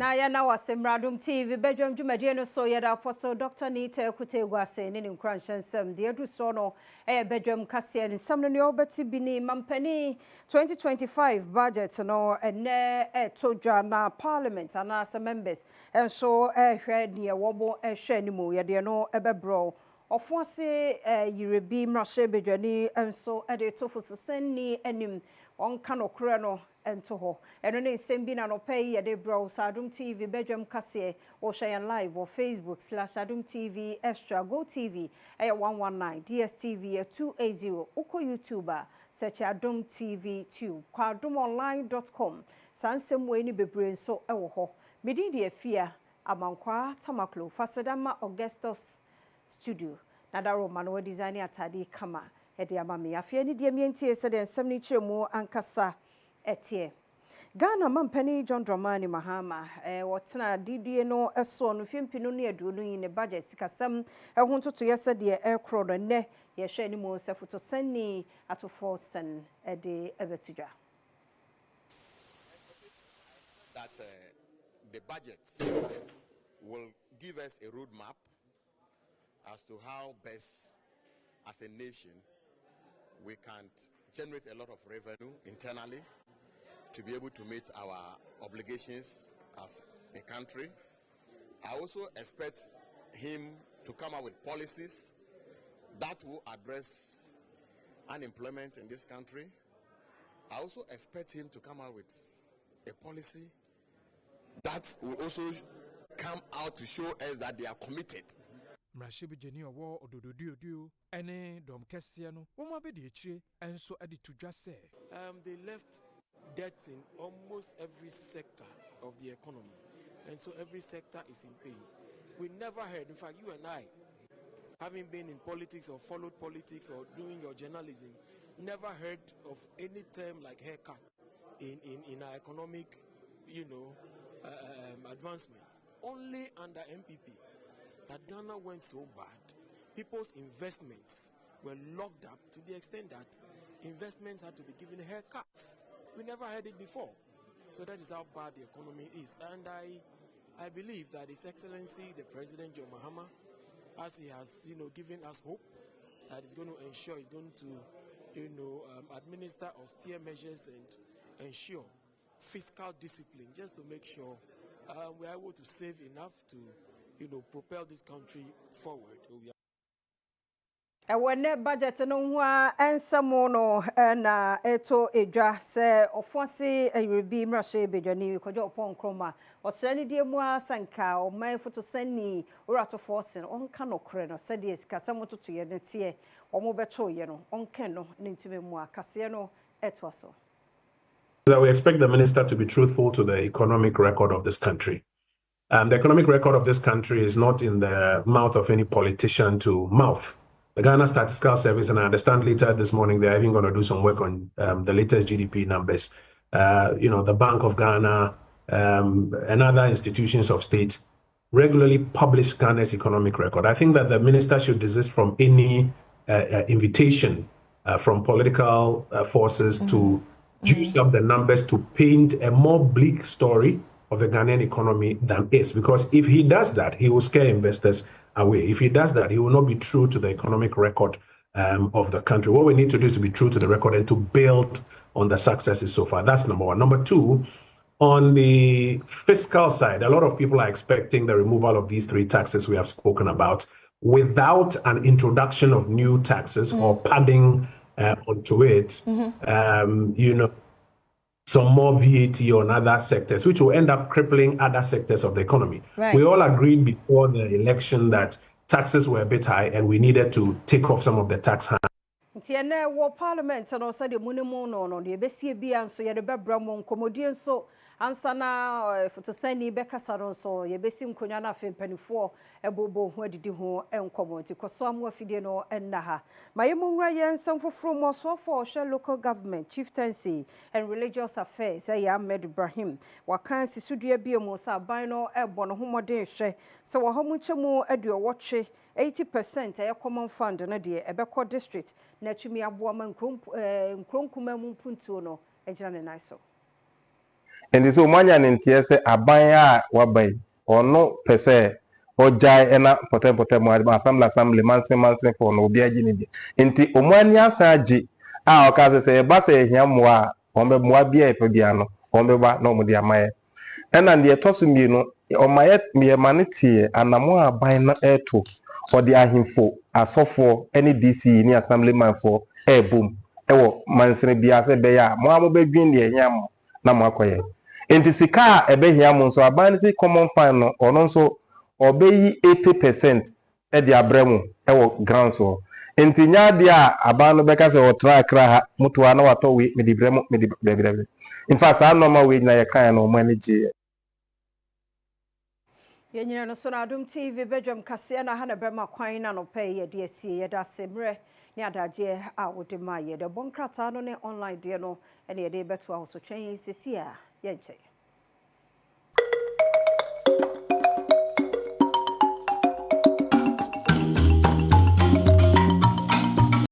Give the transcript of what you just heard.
Na ya na wasemra Adom TV Badwam dwumadie no so yeda apostle Dr. Nita Kutegwase ne nkranshansam de adu so no Badwam kase ne nsam no ne obeti bi ni mampani 2025 budget no ene todwa na parliament ana as members enso hwe de wobo hwe ni mu yede no ebebro ofuase yirebi mrahye bedwani enso de tofo sesani anim onka no kure no ento ho eno ne nsem bi na no pay ye de bro Adom TV Badwam kase o share live or Facebook/Adom TV Extra Go TV 119 DSTV 280 uko YouTuber search Adom TV 2 kwa adomonline.com sansem we ni bebre nso ewo ho medi de afia amankwa tamaklo fasadama Augustus studio na daro manwo design atade kama ede amame afia ni de mientie se de nsem ni chiremu ankasa etie Ghana mampani John Dramani Mahama wotena didie no eso no fimpinu ne aduonu yin ne budget sikasam ehun toto yese de ekro no ne ye hwe ni mo sefoto sanni atofo sen de ebetudwa that the budget will give us a roadmap as to how best as a nation we can generate a lot of revenue internally to be able to meet our obligations as a country. I also expect him to come up with policies that will address unemployment in this country. I also expect him to come out with a policy that will also come out to show us that they are committed. Mrashibi Jenny Owo Odododio ene dom kese no wo ma be de chire enso ade tudwa se they left debts in almost every sector of the economy, and so every sector is in pain. We never heard, in fact you and I, having been in politics or followed politics or doing your journalism, never heard of any term like haircut in our economic advancement. Only under MPP that Ghana went so bad. People's investments were locked up to the extent that investments had to be given haircuts. We never heard it before. So that is how bad the economy is. And I believe that His Excellency, the President John Mahama, as he has given us hope that he's going to ensure, he's going to administer austere measures and ensure fiscal discipline just to make sure we're able to save enough to propel this country forward. Ewene budget no ho a ensamo no na eto edwa se ofoase ayrebi mrahye bedwani kodwo opon kroma osrani die mu asanka o man foto sanni orato force onka no kore no se de sika samototo ye ne tie omo beto ye no onka no ntime mu akase no eto so. That we expect the minister to be truthful to the economic record of this country. The economic record of this country is not in the mouth of any politician to mouth. The Ghana Statistical Service, and I understand later this morning they're even going to do some work on the latest GDP numbers. The Bank of Ghana and other institutions of state regularly publish Ghana's economic record. I think that the minister should desist from any invitation from political forces to juice up the numbers to paint a more bleak story of the Ghanaian economy than is. Because if he does that, he will scare investors away. If he does that, he will not be true to the economic record of the country. What we need to do is to be true to the record and to build on the successes so far. That's number one. Number two, on the fiscal side, a lot of people are expecting the removal of these three taxes we have spoken about without an introduction of new taxes or padding onto it. Some more VAT on other sectors, which will end up crippling other sectors of the economy. Right. We all agreed before the election that taxes were a bit high and we needed to take off some of the tax hands. Tiene wo parliament no say de munemu no de besie bia nso ye de bebra mo nkomodie nso ansana fotosani bekasa no so ye besi nkonya na afempanifo ebobo ho adidi ho enkomoti koso amu afide no enna ha mayemu nwra ye nsam foforo mo so for local government chieftaincy and religious affairs ya Ahmed Ibrahim wakan sisudua bia mo sa ban no ebo no homode hwe se wo homu chemu aduo woche 80% a common fund na de ebekọ district na atumi aboa man nkronkuma mu puntuo no ejira ne nice. enti so omanya ne ntie se aban a waban ono pese ojai ena potem mo assembly mansin for no obi agi ne bi enti omani asaji a oka se ba se ehia mo a ombe mo bia epe bia no ombe ba no mo dia maye ena de tosumi no omaye me mane tie anamo aban na eto odi ahimfo asofo ene DC ni assemblyman for ebom ewo mansene bia se be ya mo amobedwin de ehia mo na mo akoye enti sika ebehia mo nso aban ti common fund no ono nso obeyi 80% e di abremu ewo ground so enti nya dia aban no beka se o track ha mutu ana wato we me di bremu me di bebrebe in fact I normal we na ye kan no mo ani Yenyina no so na Adom TV Badwam kase na ha na bema kwan na no pay ye de asie ye da semre ne adaje a wode ma ye de bonkrata no ne online de no ene ye de beto a so twen sisi a ye nche